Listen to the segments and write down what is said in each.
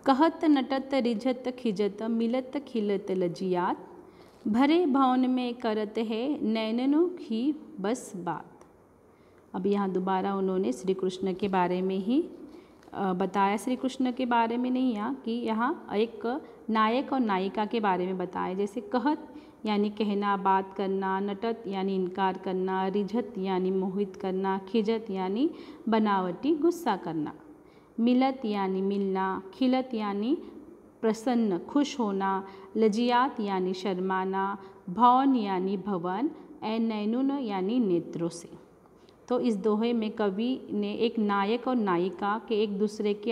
कहत नटत रिझत खिजत मिलत खिलत लजियात, भरे भवन में करत है नैननों की बस बात। अब यहाँ दोबारा उन्होंने श्री कृष्ण के बारे में ही बताया, श्री कृष्ण के बारे में नहीं यहाँ कि यहाँ एक नायक और नायिका के बारे में बताया। जैसे कहत यानी कहना, बात करना, नटत यानी इनकार करना, रिझत यानी मोहित करना, खिजत यानी बनावटी गुस्सा करना, मिलत यानी मिलना, खिलत यानी प्रसन्न खुश होना, लजियात यानी शर्माना, भवन यानी भवन, ए नैनुन यानी नेत्रों से। तो इस दोहे में कवि ने एक नायक और नायिका के एक दूसरे की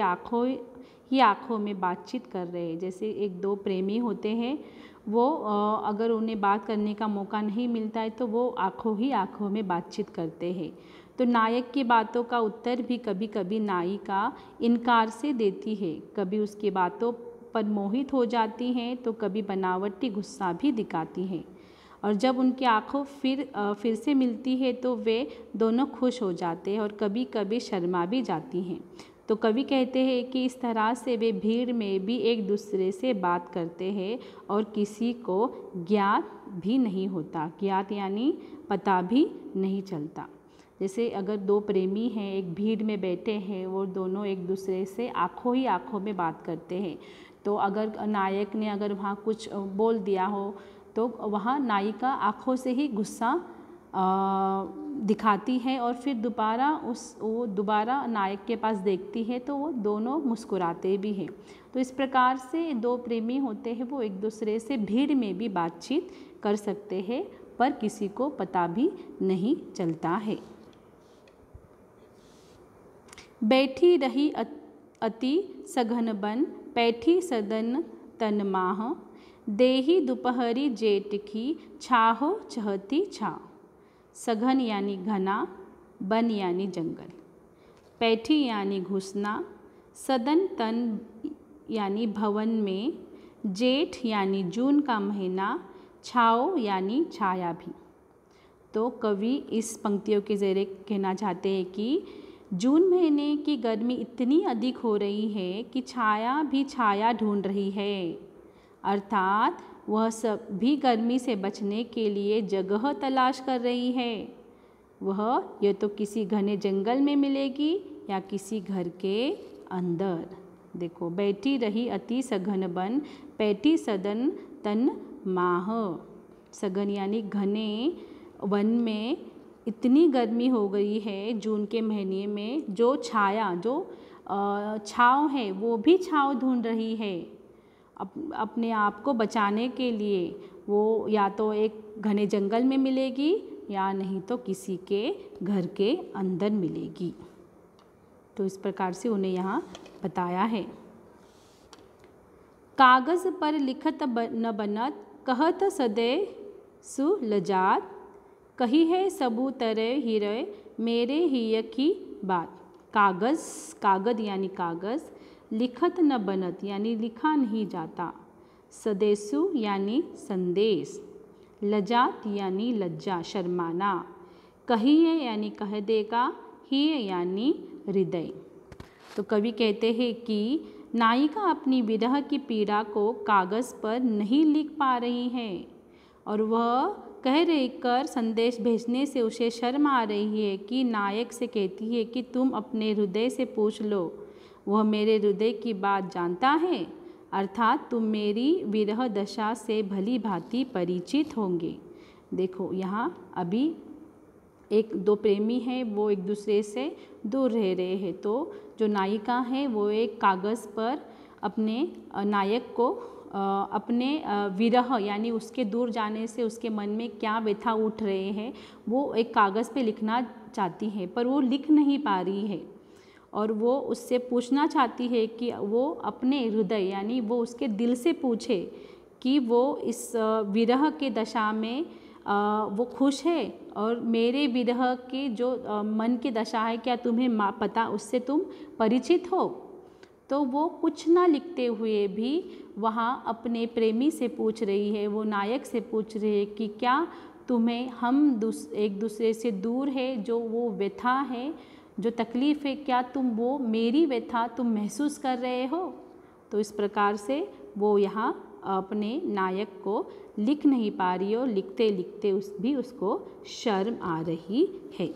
आँखों में बातचीत कर रहे हैं। जैसे एक दो प्रेमी होते हैं, वो अगर उन्हें बात करने का मौका नहीं मिलता है तो वो आँखों में बातचीत करते हैं। तो नायक की बातों का उत्तर भी कभी कभी नायिका इनकार से देती है, कभी उसकी बातों पर मोहित हो जाती हैं तो कभी बनावटी गुस्सा भी दिखाती हैं। और जब उनकी आँखों फिर से मिलती है तो वे दोनों खुश हो जाते हैं और कभी कभी शर्मा भी जाती हैं। तो कवि कहते हैं कि इस तरह से वे भीड़ में भी एक दूसरे से बात करते हैं और किसी को ज्ञात भी नहीं होता। ज्ञात यानी पता भी नहीं चलता। जैसे अगर दो प्रेमी हैं, एक भीड़ में बैठे हैं, वो दोनों एक दूसरे से आँखों में बात करते हैं, तो अगर नायक ने अगर वहाँ कुछ बोल दिया हो तो वहाँ नायिका आँखों से ही गुस्सा दिखाती है और फिर वो दोबारा नायक के पास देखती है तो वो दोनों मुस्कुराते भी हैं। तो इस प्रकार से दो प्रेमी होते हैं, वो एक दूसरे से भीड़ में भी बातचीत कर सकते हैं पर किसी को पता भी नहीं चलता है। बैठी रही अति सघन बन, पैठी सदन तन माह, देही दोपहरी जेठ की छाहो चहती छाव। सघन यानी घना, बन यानी जंगल, पैठी यानी घुसना, सदन तन यानी भवन में, जेठ यानी जून का महीना, छाओ यानी छाया भी। तो कवि इस पंक्तियों के ज़रिए कहना चाहते हैं कि जून महीने की गर्मी इतनी अधिक हो रही है कि छाया भी छाया ढूंढ रही है, अर्थात वह सब भी गर्मी से बचने के लिए जगह तलाश कर रही है। वह यह तो किसी घने जंगल में मिलेगी या किसी घर के अंदर। देखो, बैठी रही अति सघन बन, पैठी सदन तन माह। सघन यानी घने वन में इतनी गर्मी हो गई है जून के महीने में, जो छाँव है वो भी छाँव ढूंढ रही है। अपने आप को बचाने के लिए वो या तो एक घने जंगल में मिलेगी या नहीं तो किसी के घर के अंदर मिलेगी। तो इस प्रकार से उन्हें यहाँ बताया है। कागज़ पर लिखत न बनत, कहत सदै सुलजात, कही है सबू तरह हिरय मेरे हिय की बात। कागद यानी कागज़, लिखत न बनत यानी लिखा नहीं जाता, सदेसु यानी संदेश, लजात यानी लज्जा शर्माना, कहिए यानी कह देगा, ही यानी हृदय। तो कवि कहते हैं कि नायिका अपनी विरह की पीड़ा को कागज़ पर नहीं लिख पा रही है और वह कह रही कर संदेश भेजने से उसे शर्म आ रही है कि नायक से कहती है कि तुम अपने हृदय से पूछ लो, वह मेरे हृदय की बात जानता है, अर्थात तुम मेरी विरह दशा से भली भांति परिचित होंगे। देखो, यहाँ अभी एक दो प्रेमी हैं, वो एक दूसरे से दूर रह रहे हैं, तो जो नायिका है वो एक कागज़ पर अपने नायक को अपने विरह यानी उसके दूर जाने से उसके मन में क्या व्यथा उठ रहे हैं वो एक कागज़ पे लिखना चाहती है, पर वो लिख नहीं पा रही है और वो उससे पूछना चाहती है कि वो अपने हृदय यानी वो उसके दिल से पूछे कि वो इस विरह के दशा में वो खुश है और मेरे विरह की जो मन की दशा है क्या तुम्हें पता, उससे तुम परिचित हो। तो वो कुछ ना लिखते हुए भी वहाँ अपने प्रेमी से पूछ रही है, वो नायक से पूछ रही है कि क्या तुम्हें हम एक दूसरे से दूर है जो वो व्यथा है, जो तकलीफ़ है, क्या तुम वो मेरी व्यथा तुम महसूस कर रहे हो। तो इस प्रकार से वो यहाँ अपने नायक को लिख नहीं पा रही और लिखते लिखते भी उसको शर्म आ रही है।